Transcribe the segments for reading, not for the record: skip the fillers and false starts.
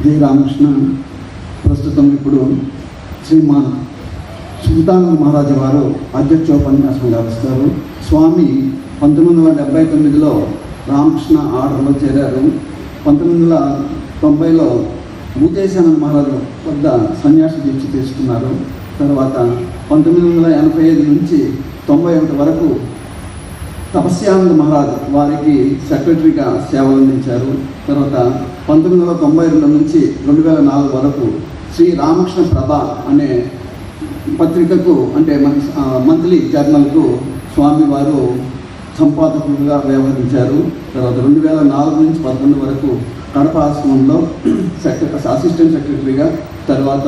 G Ramakrishna ప్రస్తుతం ఇప్పుడు శ్రీమాన్ సుల్తాన్ మహారాజు వారు అధ్యక్షోపన్యాసం గావిస్తారు. స్వామి 1979లో రామకృష్ణ ఆర్డర్లో చేరారు. 1990లో భూతేశానంద మహారాజు వద్ద సన్యాస దీక్ష తీసుకున్నారు. తర్వాత 1985 నుంచి 91 వరకు తపస్యానంద మహారాజ్ వారికి సెక్రటరీగా సేవలు అందించారు. తర్వాత 1992 నుంచి 2004 వరకు శ్రీ రామకృష్ణ ప్రభ అనే పత్రికకు అంటే మంత్లీ జర్నల్కు స్వామివారు సంపాదకులుగా వ్యవహరించారు. తర్వాత 2004 నుంచి 2011 వరకు కడప ఆశ్రమంలో అసిస్టెంట్ సెక్రటరీగా, తర్వాత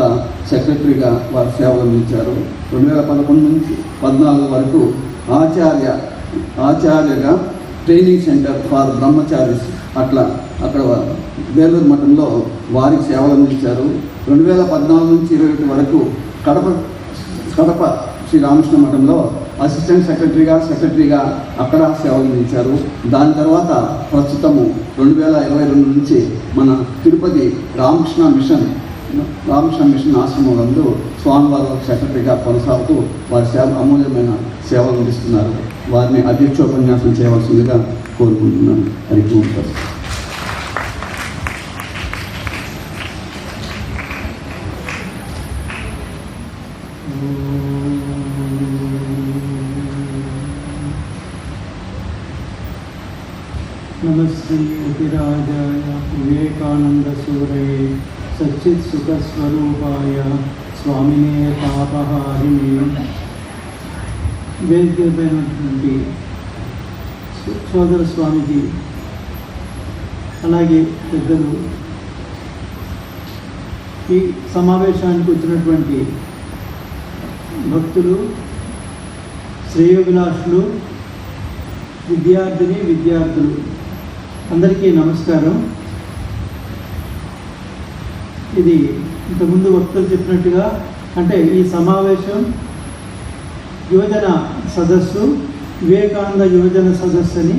సెక్రటరీగా వారు సేవలు అందించారు. 2011 నుంచి 2014 వరకు ఆచార్యగా ట్రైనింగ్ సెంటర్ ఫర్ బ్రహ్మచారీస్ అక్కడ వేలూరు మఠంలో వారికి సేవలు అందించారు. 2014 నుంచి 2021 వరకు కడప శ్రీ రామకృష్ణ మఠంలో అసిస్టెంట్ సెక్రటరీగా అక్కడ సేవలు అందించారు. దాని తర్వాత ప్రస్తుతము 2022 నుంచి మన తిరుపతి రామకృష్ణ మిషన్ ఆశ్రమంలో స్వామివారి సెక్రటరీగా కొనసాగుతూ వారి అమూల్యమైన సేవలు అందిస్తున్నారు. వారిని అధ్యక్షోపన్యాసం చేయవలసిందిగా కోరుకుంటున్నాను. హరి ఓం తత్సత్. नमस्ते अतिराजाय विवेकानंदसूरये सच्चित् सुखस्वरूपाय स्वामिने पापहारिणे వేదికైనటువంటి సోదర స్వామిజీ, అలాగే పెద్దలు, ఈ సమావేశానికి వచ్చినటువంటి భక్తులు, శ్రేయోభిలాషులు, విద్యార్థులు అందరికీ నమస్కారం. ఇది ఇంతకుముందు వక్తలు చెప్పినట్టుగా అంటే ఈ సమావేశం యువజన సదస్సు, వివేకానంద యువజన సదస్సు అని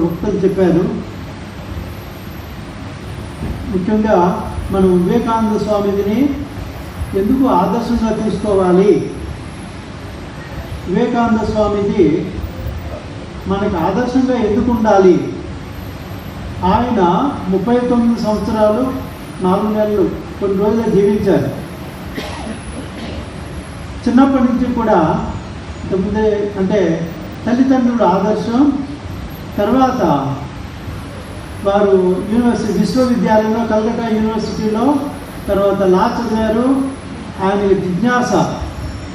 వక్తలు చెప్పారు. ముఖ్యంగా మనం వివేకానంద స్వామిని ఎందుకు ఆదర్శంగా తీసుకోవాలి, వివేకానంద స్వామిజీ మనకు ఆదర్శంగా ఎందుకు ఉండాలి? ఆయన 39 సంవత్సరాలు 4 నెలలు కొన్ని రోజులు జీవించారు. చిన్నప్పటి నుంచి కూడా ఇంతకుముందే అంటే తల్లిదండ్రుల ఆదర్శం, తర్వాత వారు విశ్వవిద్యాలయంలో కలకత్తా యూనివర్సిటీలో తర్వాత లా చదివారు. ఆయన జిజ్ఞాస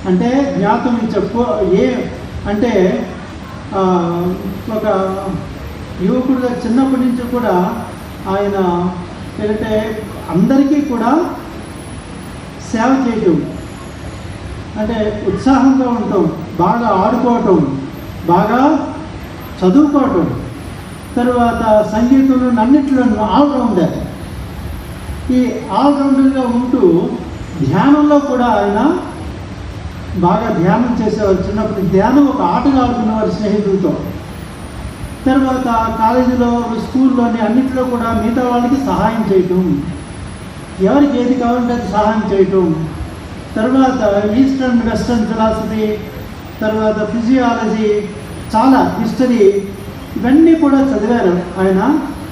అంటే జ్ఞాతం అంటే ఒక యువకుడుగా చిన్నప్పటి నుంచి కూడా ఆయన ఏంటంటే అందరికీ కూడా సేవ చేయటం, అంటే ఉత్సాహంగా ఉండటం, బాగా ఆడుకోవటం, బాగా చదువుకోవటం, తర్వాత సంగీతంలో అన్నింటిలో ఆల్రౌండర్. ఈ ఆల్రౌండర్గా ఉంటూ ధ్యానంలో కూడా ఆయన బాగా ధ్యానం చేసేవారు. చిన్నప్పుడు ధ్యానం ఒక ఆటగా ఆడుకునేవారు స్నేహితులతో. తర్వాత కాలేజీలో, స్కూల్లోని అన్నింటిలో కూడా మిగతా వాళ్ళకి సహాయం చేయటం, ఎవరికి ఏది కావాలంటే అది సహాయం చేయటం. తర్వాత ఈస్టర్న్ వెస్టర్న్ ఫిలాసఫీ, తర్వాత ఫిజియాలజీ, చాలా హిస్టరీ, ఇవన్నీ కూడా చదివారు. ఆయన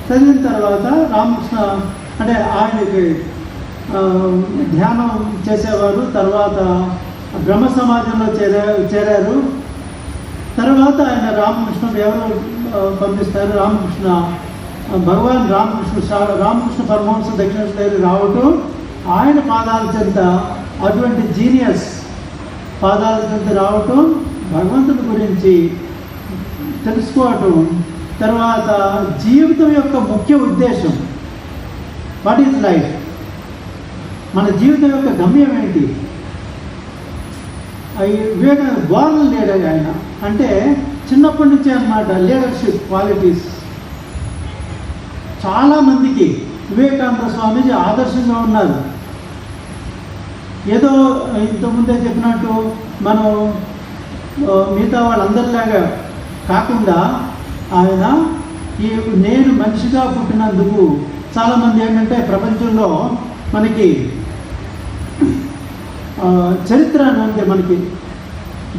చదివిన తర్వాత రామకృష్ణ అంటే ఆయనకి ధ్యానం చేసేవారు. తర్వాత బ్రహ్మ సమాజంలో చేరారు. తర్వాత ఆయన రామకృష్ణ ఎవరు పంపిస్తారు, భగవాన్ రామకృష్ణ పరమహంస దక్షిణ శ్రేణి రావటం, ఆయన పాదాల చెంత అటువంటి జీనియస్ పాదాల చెంత రావటం, భగవంతుడి గురించి తెలుసుకోవటం, తర్వాత జీవితం యొక్క ముఖ్య ఉద్దేశం, వాట్ ఈజ్ లైఫ్, మన జీవితం యొక్క గమ్యం ఏంటి. వివేకానంద బోర్న్ లీడర్ ఆయన, అంటే చిన్నప్పటి నుంచే అన్నమాట లీడర్షిప్ క్వాలిటీస్ చాలామందికి వివేకానంద స్వామీజీ ఆదర్శంగా ఉన్నారు. ఏదో ఇంతకుముందే చెప్పినట్టు మనం మిగతా వాళ్ళందరిలాగా కాకుండా ఆయన నేను మనిషిగా పుట్టినందుకు చాలామంది ఏంటంటే ప్రపంచంలో మనకి చరిత్ర అని ఉంది. మనకి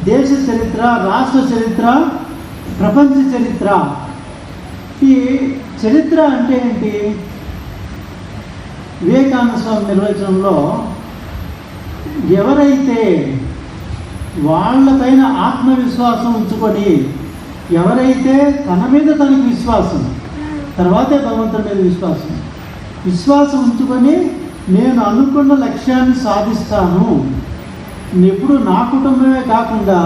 దేశ చరిత్ర, రాష్ట్ర చరిత్ర, ప్రపంచ చరిత్ర. ఈ చరిత్ర అంటే ఏంటి? వివేకానంద స్వామి నిర్వచనంలో ఎవరైతే వాళ్ళపైన ఆత్మవిశ్వాసం ఉంచుకొని, ఎవరైతే తన మీద తనకి విశ్వాసం, తర్వాతే భగవంతుడి మీద విశ్వాసం ఉంచుకొని నేను అనుకున్న లక్ష్యాన్ని సాధిస్తాను, ఎప్పుడు నా కుటుంబమే కాకుండా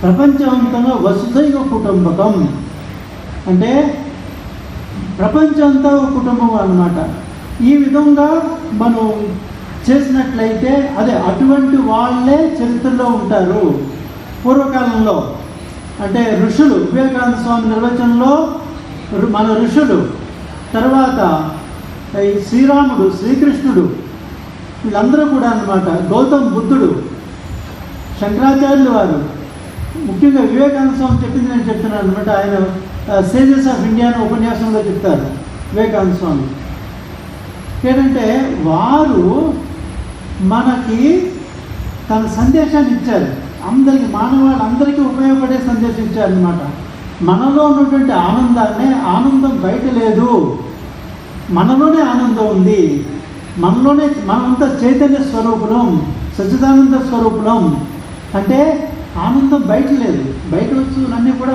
ప్రపంచవంతంగా వసుదైవ కుటుంబకం అంటే ప్రపంచంతా ఒక కుటుంబం అన్నమాట. ఈ విధంగా మనం చేసినట్లయితే అటువంటి వాళ్ళే చరిత్రలో ఉంటారు. పూర్వకాలంలో అంటే ఋషులు, వివేకానంద స్వామి నిర్వచనంలో మన ఋషులు, తర్వాత శ్రీరాముడు, శ్రీకృష్ణుడు, వీళ్ళందరూ కూడా అన్నమాట. గౌతమ్ బుద్ధుడు, శంకరాచార్యులు వారు, ముఖ్యంగా వివేకానంద స్వామి చెప్పింది నేను చెప్తున్నాను అనమాట. ఆయన సేజెస్ ఆఫ్ ఇండియా అనే ఉపన్యాసంలో చెప్తారు వివేకానంద స్వామి. ఏంటంటే వారు మనకి తన సందేశాన్ని ఇచ్చారు. అందరికీ, మానవాళ్ళందరికీ ఉపయోగపడే సందేశం ఇచ్చారనమాట. మనలో ఉన్నటువంటి ఆనందం బయట లేదు, మనలోనే ఆనందం ఉంది. మనమంతా చైతన్య స్వరూపులం, సచ్చిదానంద స్వరూపులం. అంటే ఆనందం బయట లేదు, బయట వస్తువులన్నీ కూడా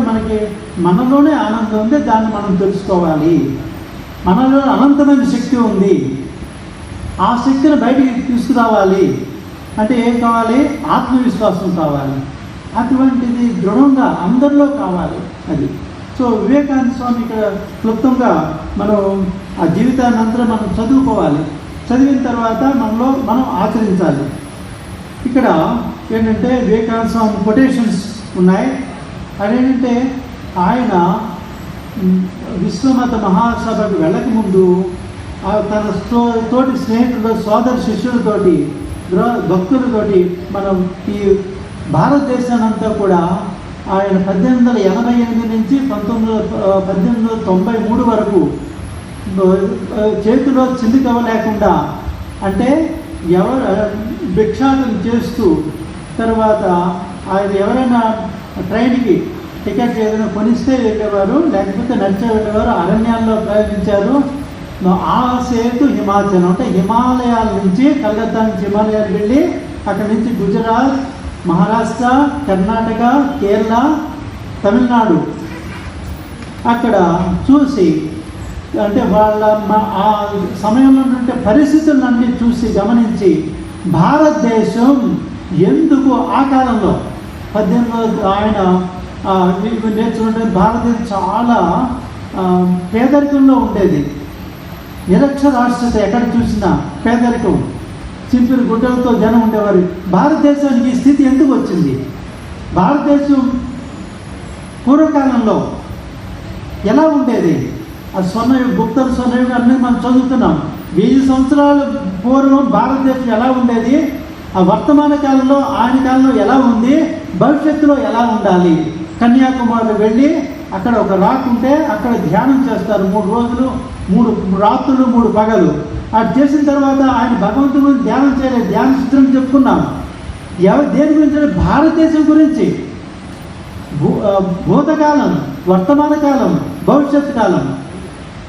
మనలోనే ఆనందం ఉంది. దాన్ని మనం తెలుసుకోవాలి. మనలో అనంతమైన శక్తి ఉంది. ఆ శక్తిని బయటికి తీసుకురావాలి అంటే ఏం కావాలి? ఆత్మవిశ్వాసం కావాలి. అటువంటిది దృఢంగా అందరిలో కావాలి అది. సో వివేకానంద స్వామి ఇక్కడ క్లుప్తంగా మనం ఆ జీవితాన్ని అంతా మనం చదువుకోవాలి. చదివిన తర్వాత మనం ఆచరించాలి. ఇక్కడ ఏంటంటే వివేకానంద స్వామి కొటేషన్స్ ఉన్నాయి. అదేంటంటే ఆయన విశ్వమత మహాసభకు వెళ్ళకముందు తన తోటి స్నేహితులు, సోదర శిష్యులతోటి, భక్తులతోటి మనం ఈ భారతదేశాన్ని అంతా కూడా ఆయన 1888 నుంచి 1893 వరకు చేతిలో చిల్లికవ లేకుండా, అంటే భిక్షాటన చేస్తూ, తర్వాత ఆయన ఎవరైనా ట్రైన్కి టికెట్ ఏదైనా కొనిస్తే వెళ్ళేవారు, లేకపోతే నడిచే వెళ్ళేవారు. అరణ్యాల్లో ప్రయాణించారు. ఆ సేతు హిమాచలం అంటే హిమాలయాల నుంచి, కలకత్తా నుంచి హిమాలయాలకు వెళ్ళి అక్కడి నుంచి గుజరాత్, మహారాష్ట్ర, కర్ణాటక, కేరళ, తమిళనాడు అక్కడ చూసి, అంటే ఆ సమయంలో ఉండే పరిస్థితులన్నీ చూసి గమనించి భారతదేశం ఎందుకు ఆ కాలంలో 18 ఆయన నేర్చుకుంటే భారతదేశం చాలా పేదరికంలో ఉండేది. నిరక్షరాస్యత ఎక్కడ చూసినా పేదరికం, చింపిరి గుడ్డలతో జనం ఉండేవారు. భారతదేశానికి ఈ స్థితి ఎందుకు వచ్చింది? భారతదేశం పూర్వకాలంలో ఎలా ఉండేది? ఆ స్వర్ణయుగం, గుప్త స్వర్ణయుగం అన్నీ మనం చదువుతున్నాం. 1000 సంవత్సరాల పూర్వం భారతదేశం ఎలా ఉండేది, ఆ వర్తమాన కాలంలో ఆయన కాలంలో ఎలా ఉంది, భవిష్యత్తులో ఎలా ఉండాలి. కన్యాకుమారి వెళ్ళి అక్కడ ఒక రాక్ ఉంటే అక్కడ ధ్యానం చేస్తారు 3 రోజులు, 3 రాత్రులు, 3 పగలు. అది చేసిన తర్వాత ఆయన భగవంతుని గురించి ధ్యానం చేయలేదు, ధ్యాన చిత్రం చెప్పుకున్నాం. దేని గురించి? భారతదేశం గురించి. భూతకాలం, వర్తమాన కాలం, భవిష్యత్ కాలం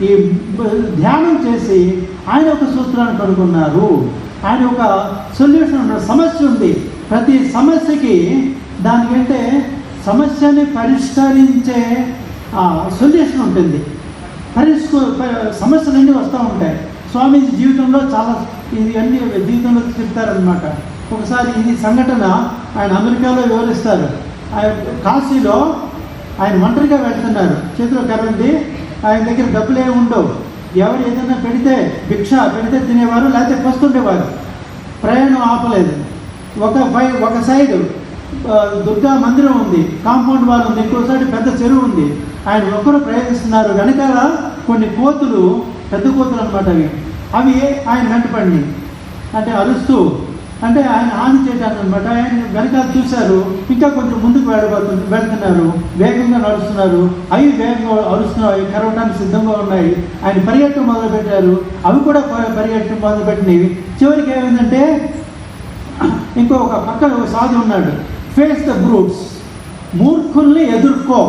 ఈ ధ్యానం చేసి ఆయన ఒక సూత్రాన్ని కనుగొన్నారు. ఆయన ఒక సొల్యూషన్, సమస్య ఉంది. ప్రతి సమస్యకి దానికంటే సమస్యని పరిష్కరించే సొల్యూషన్ ఉంటుంది. సమస్యలన్నీ వస్తూ ఉంటాయి. స్వామీజీ జీవితంలో చాలా ఇది అన్ని జీవితంలో చెప్తారనమాట. ఒకసారి ఇది సంఘటన ఆయన అమెరికాలో వివరిస్తారు. కాశీలో ఆయన ఒంటరిగా వెళ్తున్నారు, చేతిలో కర్రంది, ఆయన దగ్గర డబ్బులు ఏమి ఉండవు. ఎవరు ఏదైనా భిక్ష పెడితే తినేవారు, లేకపోతే పస్తుండేవారు. ప్రయాణం ఆపలేదు. ఒక సైడు దుర్గా మందిరం ఉంది, కాంపౌండ్ వాల్ ఉంది, ఇంకో సైడ్ పెద్ద చెరువు ఉంది. ఆయన ఒక్కరు ప్రయాణిస్తున్నారు. వెనకాల కొన్ని కోతులు, పెద్ద కోతులు అనమాట అవి ఆయన వెంటపడినాయి. అంటే అరుస్తూ అంటే ఆయన హాని చేయడానికి అనమాట. ఆయన వెనకాల చూశారు, ఇంకా కొంచెం ముందుకు వెళ్తున్నారు, వేగంగా నడుస్తున్నారు. అవి వేగంగా అరుస్తున్నాయి, అవి కరవడానికి సిద్ధంగా ఉన్నాయి. ఆయన పరిగెట్టడం మొదలుపెట్టారు, అవి కూడా పరిగెట్టడం మొదలుపెట్టినవి. చివరికి ఏమైందంటే ఒక పక్కన ఒక సాధు ఉన్నాడు, ఫేస్ ద బ్రూట్స్, మూర్ఖుల్ని ఎదుర్కో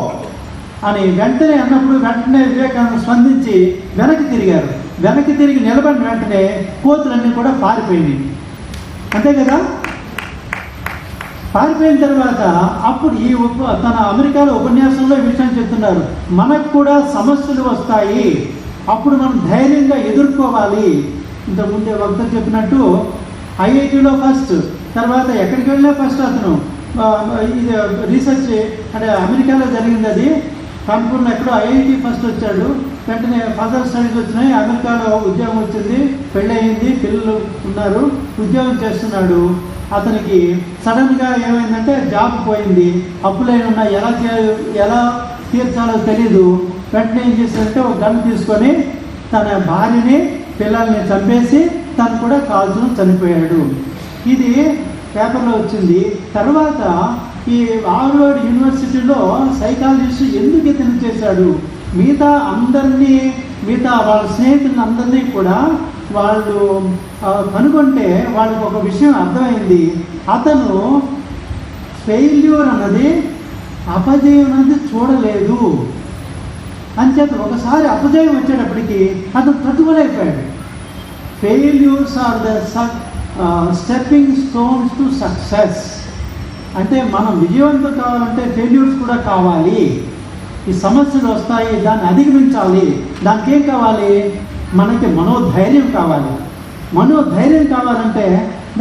అని వెంటనే అన్నప్పుడు వెంటనే వివేకానంద స్పందించి వెనక్కి తిరిగారు. వెనక్కి తిరిగి నిలబడిన వెంటనే కోతులన్నీ కూడా పారిపోయినాయి. అంతే కదా. పారిపోయిన తర్వాత అప్పుడు తన అమెరికాలో ఉపన్యాసంలో ఈ విషయం చెప్తున్నారు, మనకు కూడా సమస్యలు వస్తాయి, అప్పుడు మనం ధైర్యంగా ఎదుర్కోవాలి. ఇంతకుముందే వక్త చెప్పినట్టు ఐఐటీలో ఫస్ట్, తర్వాత ఎక్కడికి వెళ్ళినా ఫస్ట్ అతను ఇది రీసెర్చ్ అంటే అమెరికాలో జరిగింది, అది కాన్పూర్లో ఎక్కడో ఐఐటీ ఫస్ట్ వచ్చాడు. వెంటనే ఫర్దర్ స్టడీస్ వచ్చినాయి, అమెరికాలో ఉద్యోగం వచ్చింది, పెళ్ళి అయింది, పిల్లలు ఉన్నారు, ఉద్యోగం చేస్తున్నాడు. అతనికి సడన్గా ఏమైందంటే జాబ్ పోయింది, అప్పులైనా ఎలా తీర్చాలో తెలీదు. వెంటనే ఏం చేశాడంటే ఒక గన్ తీసుకొని తన భార్యని పిల్లల్ని చంపేసి తను కూడా కాల్చును చనిపోయాడు. ఇది పేపర్లో వచ్చింది. తర్వాత ఈ హార్వర్డ్ యూనివర్సిటీలో సైకాలజిస్ట్ ఎందుకు ఇతను చేశాడు, మిగతా వాళ్ళ స్నేహితులను అందరినీ కూడా వాళ్ళు కనుగొంటే వాళ్ళకి ఒక విషయం అర్థమైంది, అతను ఫెయిల్యూర్ అన్నది అపజయం అన్నది చూడలేదు. అంచేత ఒకసారి అపజయం వచ్చేటప్పటికి అతను తట్టుకోలేకపోయాడు. Failures are the stepping stones to success. అంటే మనం విజయవంతం కావాలంటే ఫెయిల్యూర్స్ కూడా కావాలి. ఈ సమస్యలు వస్తాయి, దాన్ని అధిగమించాలి. దానికి ఏం కావాలి, మనకి మనోధైర్యం కావాలి. మనోధైర్యం కావాలంటే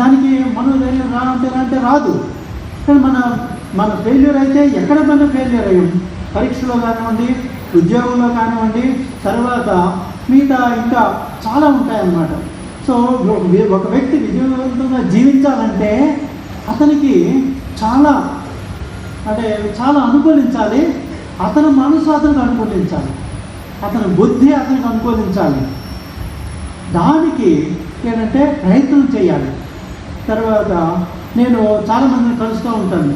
దానికి మనోధైర్యం రానంటే రాదు. కానీ మన ఫెయిల్యూర్ అయితే ఎక్కడ మనం ఫెయిల్యూర్ అయ్యాం, పరీక్షలో కానివ్వండి, ఉద్యోగంలో కానివ్వండి, తర్వాత మిగతా ఇంకా చాలా ఉంటాయన్నమాట. సో ఒక వ్యక్తి విజయవంతంగా జీవించాలంటే అతనికి చాలా అనుకూలించాలి. అతని మనసు అతనికి అనుకూలించాలి, అతని బుద్ధి అతనికి అనుకూలించాలి. దానికి ఏంటంటే ప్రయత్నం చేయాలి. తర్వాత నేను చాలామందిని కలుస్తూ ఉంటాను.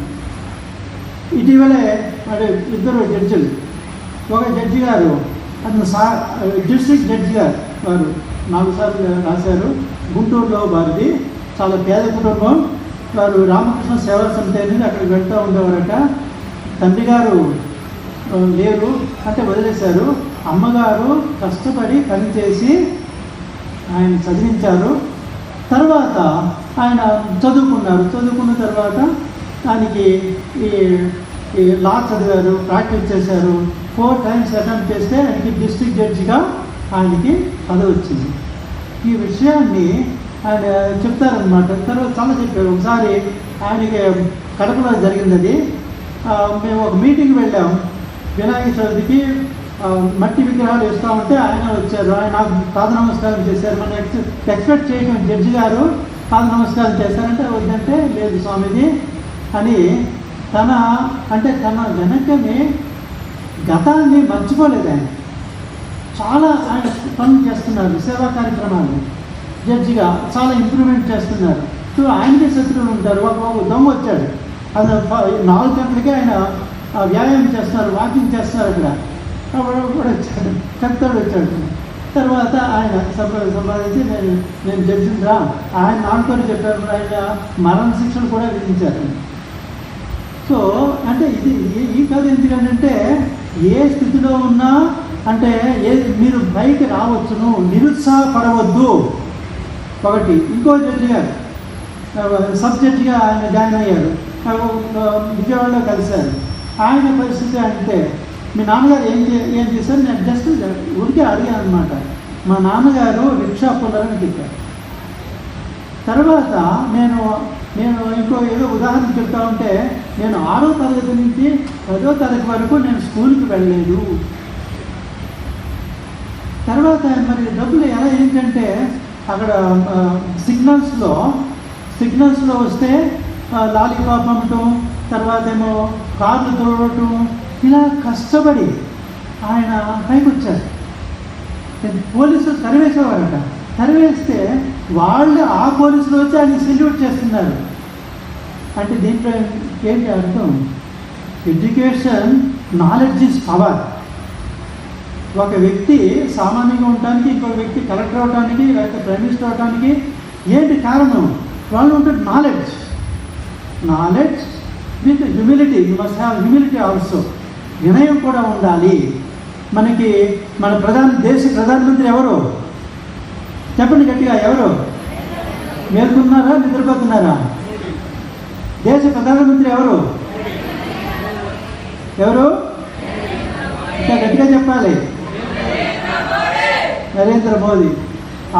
ఇటీవలే ఇద్దరు జడ్జిలు, ఒక జడ్జి గారు అతను డిస్ట్రిక్ట్ జడ్జి గారు వారు 4 సార్లు రాశారు. గుంటూరులో వారిది చాలా పేద కుటుంబం. వారు రామకృష్ణ సేవా సమితి అనేది అక్కడికి వెళ్తూ ఉండేవారట. తండ్రి గారు లేరు అంటే వదిలేశారు. అమ్మగారు కష్టపడి పనిచేసి ఆయన చదివించారు. తర్వాత ఆయన చదువుకున్న తర్వాత ఆయనకి ఈ లా చదివారు, ప్రాక్టీస్ చేశారు. 4 టైమ్స్ అటెంప్ట్ చేస్తే ఆయనకి డిస్ట్రిక్ట్ జడ్జిగా ఆయనకి పదవి వచ్చింది. ఈ విషయాన్ని ఆయన చెప్తారనమాట. తర్వాత చాలా చెప్పారు. ఒకసారి ఆయనకి కడపలో జరిగింది అది. మేము ఒక మీటింగ్ వెళ్ళాం, వినాయక చవితికి మట్టి విగ్రహాలు ఇస్తూ ఉంటే ఆయన వచ్చారు. ఆయన నాకు పాద నమస్కారం చేశారు. మనం ఎక్స్పెక్ట్ చేయడం జడ్జి గారు పాద నమస్కారం చేశారంటే వద్దంటే లేదు స్వామిజీ అని తన వెనకనే గతాన్ని మర్చిపోలేదు. ఆయన చాలా ఆయన పనులు చేస్తున్నారు, సేవా కార్యక్రమాలు జడ్జిగా చాలా ఇంప్రూవ్మెంట్ చేస్తున్నారు. సో ఆయనకే శత్రువులు ఉంటారు. ఒక దొంగ వచ్చాడు, అది 4 గంటలకే ఆయన వ్యాయామం చేస్తున్నారు, వాకింగ్ చేస్తున్నారు. అక్కడ కూడా వచ్చాడు, చెప్తాడు వచ్చాడు. తర్వాత ఆయన సంపాదించి నేను జడ్జిని రా ఆయన నాన్నతో చెప్పారు. ఆయన మరణ శిక్షలు కూడా విధించారు. సో అంటే ఈ కథ ఎందుకంటే ఏ స్థితిలో ఉన్నా అంటే మీరు పైకి రావచ్చును, నిరుత్సాహపడవద్దు. ఒకటి. ఇంకో జడ్జి గారు సబ్ జడ్జిగా ఆయన జాయిన్ అయ్యారు, విజయవాడలో కలిశారు. ఆయన పరిస్థితి అంటే మీ నాన్నగారు ఏం చేశారు, నేను జస్ట్ ఉడికి అడిగాను అనమాట. మా నాన్నగారు రిక్షా పుల్లరని చెప్పారు. తర్వాత నేను ఇంకో ఏదో ఉదాహరణ చెప్తా ఉంటే, నేను 6వ తరగతి నుంచి 10వ తరగతి వరకు నేను స్కూల్కి వెళ్ళలేదు. తర్వాత మరి డబ్బులు ఎలా ఏంటంటే అక్కడ సిగ్నల్స్లో వస్తే లాలీపాప్ అమ్మటం, తర్వాత ఏమో కార్లు తోడటం, ఇలా కష్టపడి ఆయన పైకి వచ్చారు. పోలీసులు తరివేసేవారట. తరివేస్తే వాళ్ళు ఆ పోలీసులు వచ్చి ఆయన సెల్యూట్ చేస్తున్నారు. అంటే దీంట్లో ఏంటి అర్థం? Education, knowledge is power. ఒక వ్యక్తి సామాన్యంగా ఉండటానికి, ఇంకొక వ్యక్తి కలెక్టర్ అవడానికి, లేకపోతే ప్రైమ్ మినిస్టర్ అవడానికి ఏంటి కారణం? వాళ్ళు ఉంటుంది knowledge with humility. You must have humility also. వినయం కూడా ఉండాలి. మనకి మన దేశ ప్రధానమంత్రి ఎవరు చెప్పండి గట్టిగా, ఎవరు? మేల్కొన్నారా, నిద్రపోతున్నారా? దేశ ప్రధానమంత్రి ఎవరు? ఇంకా గట్టిగా చెప్పాలి. నరేంద్ర మోదీ.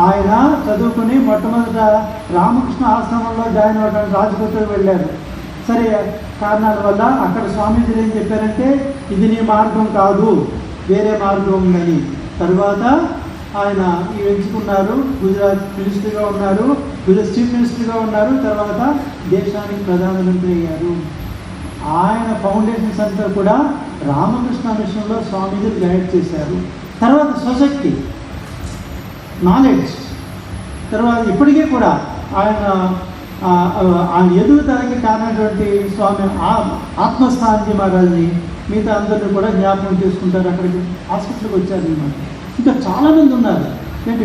ఆయన చదువుకుని మొట్టమొదట రామకృష్ణ ఆశ్రమంలో జాయిన్ అవ్వడానికి రాజకోటకు వెళ్ళారు. సరే, కారణాల వల్ల అక్కడ స్వామీజీలు ఏం చెప్పారంటే, ఇది నీ మార్గం కాదు, వేరే మార్గం ఉందని. తర్వాత ఆయన ఎంచుకున్నారు. గుజరాత్ మినిస్టర్గా ఉన్నారు, గుజరాత్ చీఫ్ మినిస్టర్గా ఉన్నారు. తర్వాత దేశానికి ప్రధానమంత్రి అయ్యారు. ఆయన ఫౌండేషన్స్ అంతా కూడా రామకృష్ణ మిషన్లో స్వామీజీలు గైడ్ చేశారు. తర్వాత సొసైటీ, నాలెడ్జ్. తర్వాత ఇప్పటికీ కూడా ఆయన ఎదుగుదలకి కారణమైనటువంటి స్వామి ఆత్మస్థానికి మహారాజ్ని మిగతా అందరినీ కూడా జ్ఞాపకం చేసుకుంటారు. అక్కడికి హాస్పిటల్కి వచ్చారనమాట. ఇంకా చాలామంది ఉన్నారు. ఏంటి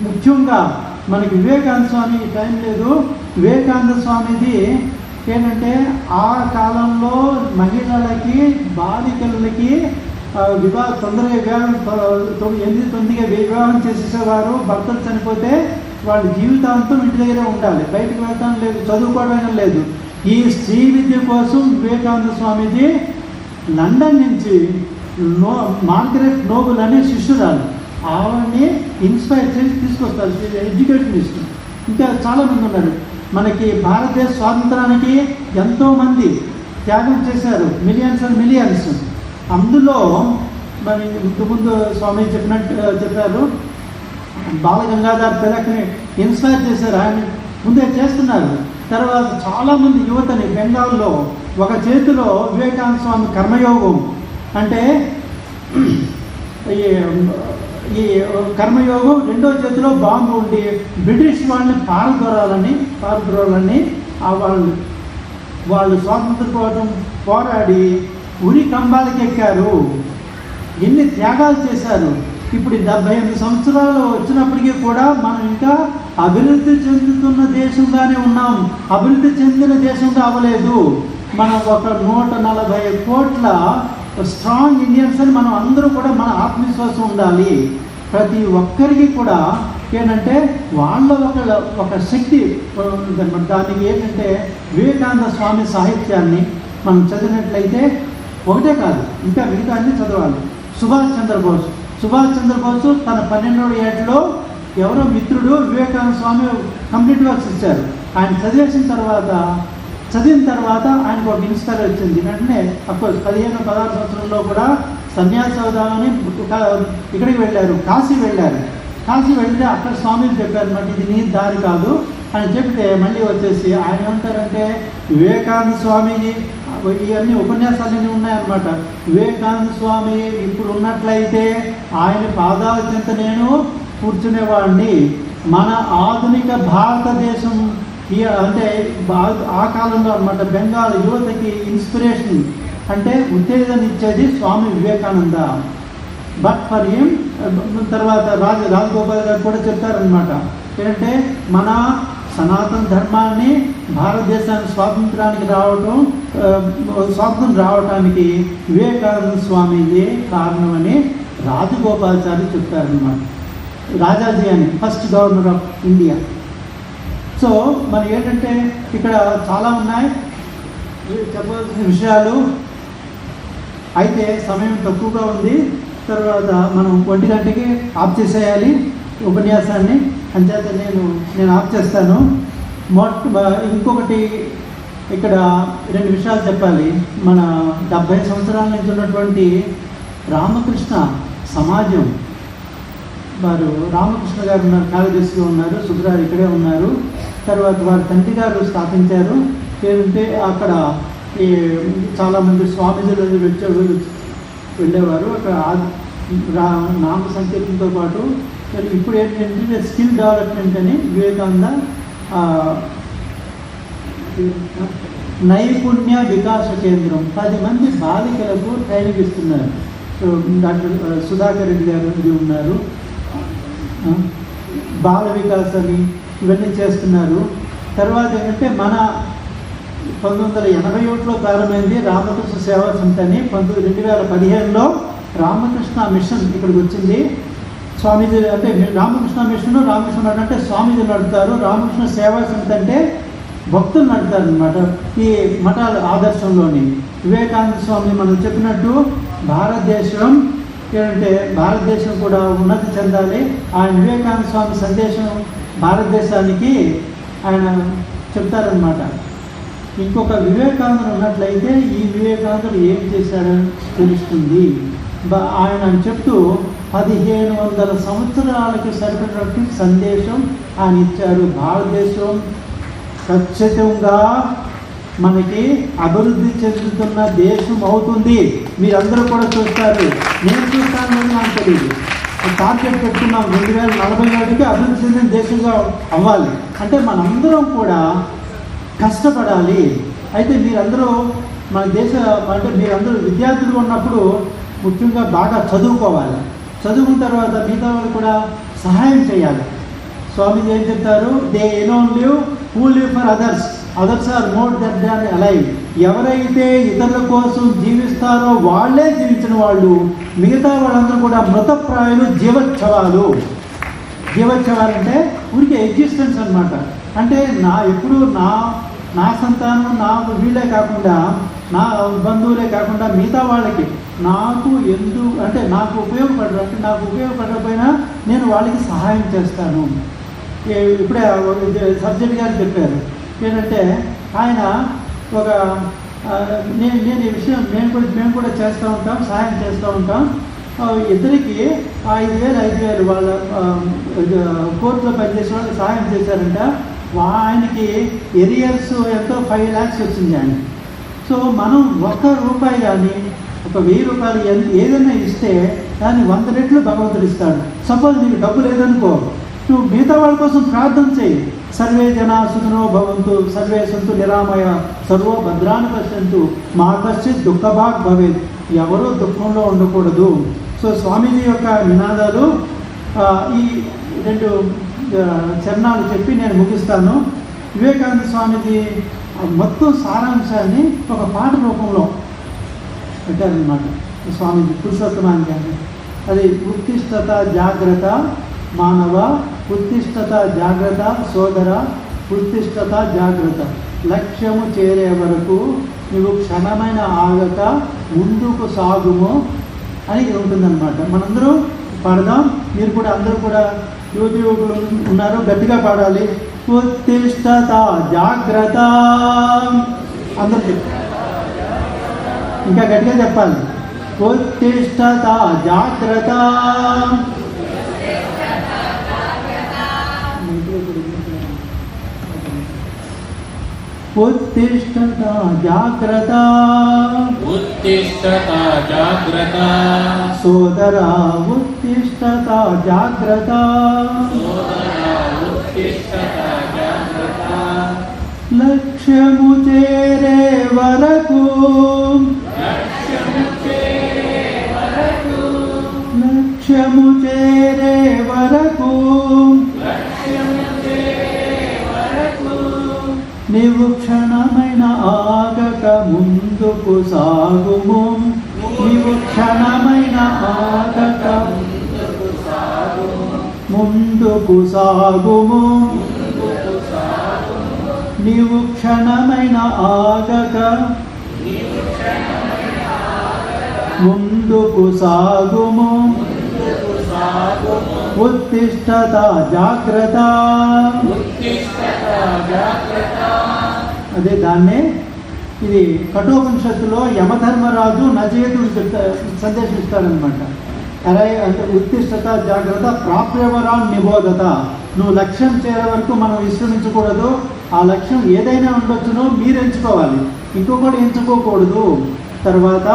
ముఖ్యంగా మనకి వివేకానంద స్వామి, టైం లేదు, వివేకానంద స్వామిది ఏంటంటే ఆ కాలంలో మహిళలకి, బాలికలకి తొందరగా వివాహం చేసేసేవారు. భర్తలు చనిపోతే వాళ్ళ జీవితాంతం ఇంటి దగ్గరే ఉండాలి, బయటకు వెళ్తాం లేదు, చదువుకోవడం లేదు. ఈ స్త్రీ విద్య కోసం వివేకానంద స్వామిజీ లండన్ నుంచి మార్గరెట్ నోబుల్ అనే శిష్యురాలు, ఆవిడని ఇన్స్పైర్ చేసి తీసుకొస్తారు ఎడ్యుకేషన్ ఇష్టం. ఇంకా చాలామంది ఉన్నారు. మనకి భారతదేశ స్వాతంత్రానికి ఎంతోమంది త్యాగం చేశారు, మిలియన్స్ అండ్ మిలియన్స్. అందులో మరి ఇంతకుముందు స్వామి చెప్పారు, బాలగంగాధర్ తిలక్ని ఇన్స్పైర్ చేశారు, ఆయన ముందే చేస్తున్నారు. తర్వాత చాలామంది యువతని బెంగాల్లో ఒక చేతిలో వివేకానంద స్వామి కర్మయోగం అంటే ఈ కర్మయోగం, రెండో చేతిలో బాంబు ఉండి బ్రిటిష్ వాళ్ళని పారద్రోలాలని వాళ్ళు స్వాతంత్ర కోసం పోరాడి ఉరి కంబాలకి ఎక్కారు. ఎన్ని త్యాగాలు చేశారు. ఇప్పుడు 78 సంవత్సరాలు వచ్చినప్పటికీ కూడా మనం ఇంకా అభివృద్ధి చెందుతున్న దేశంగానే ఉన్నాం, అభివృద్ధి చెందిన దేశంగా అవ్వలేదు. మనం ఒక 140 కోట్ల స్ట్రాంగ్ ఇండియన్స్ అని మనం అందరూ కూడా మన ఆత్మవిశ్వాసం ఉండాలి. ప్రతి ఒక్కరికి కూడా ఏంటంటే వాళ్ళ ఒక శక్తి ఉందన్నమాట. దానికి ఏంటంటే వివేకానంద స్వామి సాహిత్యాన్ని మనం చదివినట్లయితే ఒకటే కాదు, ఇంకా మిగతా అన్ని చదవాలి. సుభాష్ చంద్రబోస్ తన 12వ ఏటలో ఎవరో మిత్రుడు వివేకానంద స్వామి కంప్లీట్ వర్క్స్ ఇచ్చారు. ఆయన చదివిన తర్వాత ఆయనకు ఒక ఇన్స్పైర్ వచ్చింది. వెంటనే అఫ్కోర్స్ 15-16 సంవత్సరంలో కూడా సన్యాసి అవుదామని ఇక్కడికి వెళ్ళారు, కాశీ వెళ్తే అక్కడ స్వామిని చెప్పారు, మరి ఇది నీ దారి కాదు అని చెప్తే మళ్ళీ వచ్చేసి ఆయన ఏమంటారంటే, వివేకానంద స్వామిని ఇవన్నీ ఉపన్యాసాలన్నీ ఉన్నాయన్నమాట. వివేకానంద స్వామి ఇప్పుడు ఉన్నట్లయితే ఆయన పాదాల చెంత నేను కూర్చునేవాడిని. మన ఆధునిక భారతదేశం అంటే ఆ కాలంలో అన్నమాట బెంగాల్ యువతకి ఇన్స్పిరేషన్ అంటే ఉత్తేజన ఇచ్చేది Swami Vivekananda. But for him తర్వాత రాజగోపాల్ గారు కూడా చెప్తారనమాట, ఏంటంటే మన సనాతన ధర్మాన్ని భారతదేశానికి స్వాతంత్రం రావటానికి వివేకానంద స్వామిదే కారణమని రాజగోపాలాచారి చెప్తారనమాట. రాజాజీ అని first governor of India. So మరి ఏంటంటే ఇక్కడ చాలా ఉన్నాయి చెప్పాల్సిన విషయాలు, అయితే సమయం తక్కువగా ఉంది. తర్వాత మనం 1 గంటకి ఆఫ్ చేసేయాలి ఉపన్యాసాన్ని. అంచేత నేను ఆఫ్ చేస్తాను. ఇంకొకటి ఇక్కడ 2 విషయాలు చెప్పాలి. మన 70 సంవత్సరాల నుంచి ఉన్నటువంటి రామకృష్ణ సమాజం వారు, రామకృష్ణ గారు ఉన్నారు, కార్యదర్శిగా ఉన్నారు, సుబ్రారు ఇక్కడే ఉన్నారు. తర్వాత వారి తండ్రి గారు స్థాపించారు. ఏంటంటే అక్కడ చాలామంది స్వామీజీలు వెళ్ళేవారు. అక్కడ నామ సంకీర్తనతో పాటు ఇప్పుడు ఏంటంటే స్కిల్ డెవలప్మెంట్ అని వివేకానంద నైపుణ్య వికాస కేంద్రం 10 మంది బాలికలకు ట్రైనింగ్ ఇస్తున్నారు. సో డాక్టర్ సుధాకర్ రెడ్డి గారు ఇది ఉన్నారు. బాల వికాస్ అని ఇవన్నీ చేస్తున్నారు. తర్వాత ఏంటంటే మన 1981లో ప్రారంభమైంది రామకృష్ణ సేవా సమితి అని. 2015లో రామకృష్ణ మిషన్ ఇక్కడికి వచ్చింది. స్వామీజీ అంటే రామకృష్ణ మిషన్, రామకృష్ణ మఠం అంటే స్వామీజీ నడుపుతారు, రామకృష్ణ సేవా సమితి అంటే భక్తులు నడుపుతారు అనమాట. ఈ మఠాల ఆదర్శంలోని వివేకానంద స్వామి మనం చెప్పినట్టు భారతదేశం ఏంటంటే భారతదేశం కూడా ఉన్నతి చెందాలి. ఆయన వివేకానంద స్వామి సందేశం భారతదేశానికి ఆయన చెప్తారనమాట. ఇంకొక వివేకానందుడు ఉన్నట్లయితే ఈ వివేకానందుడు ఏం చేశాడని తెలుస్తుంది. ఆయన చెప్తూ 1500 సంవత్సరాలకి సరిపడినట్టు సందేశం ఆయన ఇచ్చారు. భారతదేశం ఖచ్చితంగా మనకి అభివృద్ధి చెందుతున్న దేశం అవుతుంది. మీరందరూ కూడా చూస్తారు, నేను చూస్తాను అని నాకు తెలియదు. టార్గెట్ పెట్టుకున్నాం 2047కి అభివృద్ధి చెందిన దేశంగా అవ్వాలి. అంటే మనందరం కూడా కష్టపడాలి. అయితే మీరందరూ మన దేశ అంటే మీరందరూ విద్యార్థులు ఉన్నప్పుడు ముఖ్యంగా బాగా చదువుకోవాలి. చదువుకున్న తర్వాత మిగతా వాళ్ళు కూడా సహాయం చేయాలి. స్వామీజీ ఏం చెప్తారు, they alone live who live for others, others are more than alive. ఎవరైతే ఇతరుల కోసం జీవిస్తారో వాళ్ళే జీవించిన వాళ్ళు, మిగతా వాళ్ళందరూ కూడా మృతప్రాయులు, జీవోత్సవాలు. జీవోత్సవాలు అంటే ఊరికే ఎగ్జిస్టెన్స్ అనమాట. అంటే ఎప్పుడు నా సంతానం నాకు వీళ్ళే కాకుండా, నా బంధువులే కాకుండా మిగతా వాళ్ళకి నాకు నాకు ఉపయోగపడకపోయినా నేను వాళ్ళకి సహాయం చేస్తాను. ఇప్పుడే సబ్జెక్ట్ గారు చెప్పారు ఏంటంటే ఆయన ఒక నేను ఈ విషయం మేము కూడా చేస్తూ ఉంటాం, సహాయం చేస్తూ ఉంటాం. ఇద్దరికి 5,000 వాళ్ళ కోర్టులో పనిచేసే వాళ్ళు సహాయం చేశారంట. ఆయనకి ఎరియర్స్ ఎంతో 5 lakhs వచ్చింది ఆయన. సో మనం ₹1 కానీ ₹1,000 ఏదైనా ఇస్తే దాన్ని 100 రెట్లు భగవంతుడు ఇస్తాడు. సపోజ్ నీకు డబ్బు లేదనుకో, నువ్వు మిగతా వాళ్ళ కోసం ప్రార్థన చేయి. సర్వే జనా సుఖినో భవంతు, సర్వే సంతు నిరామయ, సర్వో భద్రాన్ని పశ్యంతు, మా కశ్చిత్ దుఃఖభాగ్ భవేత్. ఎవరూ దుఃఖంలో ఉండకూడదు. సో స్వామీజీ యొక్క నినాదాలు ఈ 2 చరణాలు చెప్పి నేను ముగిస్తాను. వివేకానంద స్వామీజీ మొత్తం సారాంశాన్ని ఒక పాట రూపంలో పెట్టారనమాట. స్వామీజీ పురుషోత్తమాన్ని కానీ అది ఉత్తిష్టత జాగ్రత్త మానవ, ఉత్తిష్టత జాగ్రత్త సోదర, ఉత్తిష్టత జాగ్రత్త, లక్ష్యము చేరే వరకు నువ్వు క్షణమైన ఆగక ముందుకు సాగుము అని ఉంటుందన్నమాట. మనందరూ పాడదాం. మీరు కూడా అందరూ కూడా యువకులు ఉన్నారు, గట్టిగా పాడాలి. ఉత్తిష్టత జాగ్రత్త, అందరూ ఇంకా గట్టిగా చెప్పాలి. ఉత్తిష్టత జాగ్రత్త, ఉత్తిష్టత జాగ్రత్త, ఉత్తిష్టత జాగ్రత్త, సోదరా ఉత్తిష్టత జాగ్రత్త, సోదరా ఉత్తిష్టత జాగ్రత్త, లక్ష్యము చేరే వరకు, లక్ష్యము చేరే వరకు, లక్ష్యము చేరే వరకు, లక్ష్యము చేరే వరకు, నీవు క్షణమైన ఆగక ముందుకు సాగుము, నీవు క్షణమైన ఆగక ముందుకు సాగుము, ముందుకు సాగుము, ముందుకు సాగుము, నీవు క్షణమైన ఆగక నీవు క్షణమైన ఆగక ముందుకు సాగుము, ముందుకు సాగుము, ఉత్తిష్టత జాగ్రత్త. ఉత్తిష్టత జాగ్రత్త. అదే దాన్నే ఇది కఠోపనిషత్తులో యమధర్మరాజు నజేతుడు సందేశం ఇస్తాడనమాట. అరే అంటే ఉత్తిష్టత జాగ్రత్త ప్రాప్యవరాన్ నిబోధత. నువ్వు లక్ష్యం చేరే వరకు మనం విశ్రమించకూడదు. ఆ లక్ష్యం ఏదైనా ఉండొచ్చునో మీరు ఎంచుకోవాలి, ఇంకొకటి ఎంచుకోకూడదు. తర్వాత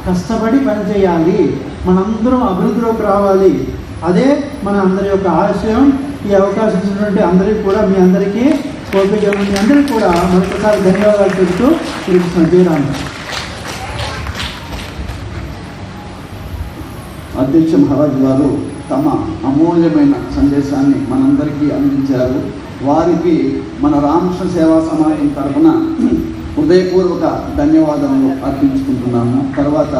కష్టపడి పనిచేయాలి. మనందరం అభివృద్ధిలోకి రావాలి. అదే మన అందరి యొక్క ఆశయం. ఈ అవకాశం ఇచ్చినటువంటి అందరికీ కూడా, మీ అందరికీ ఓపిక మీ అందరికీ కూడా మరొకసారి ధన్యవాదాలు చెబుతూ జయరామ్. అధ్యక్ష మహారాజ్ గారు తమ అమూల్యమైన సందేశాన్ని మనందరికీ అందించారు. వారికి మన రామకృష్ణ సేవా సమాజం తరఫున హృదయపూర్వక ధన్యవాదాలు అర్పించుకుంటున్నాము. తర్వాత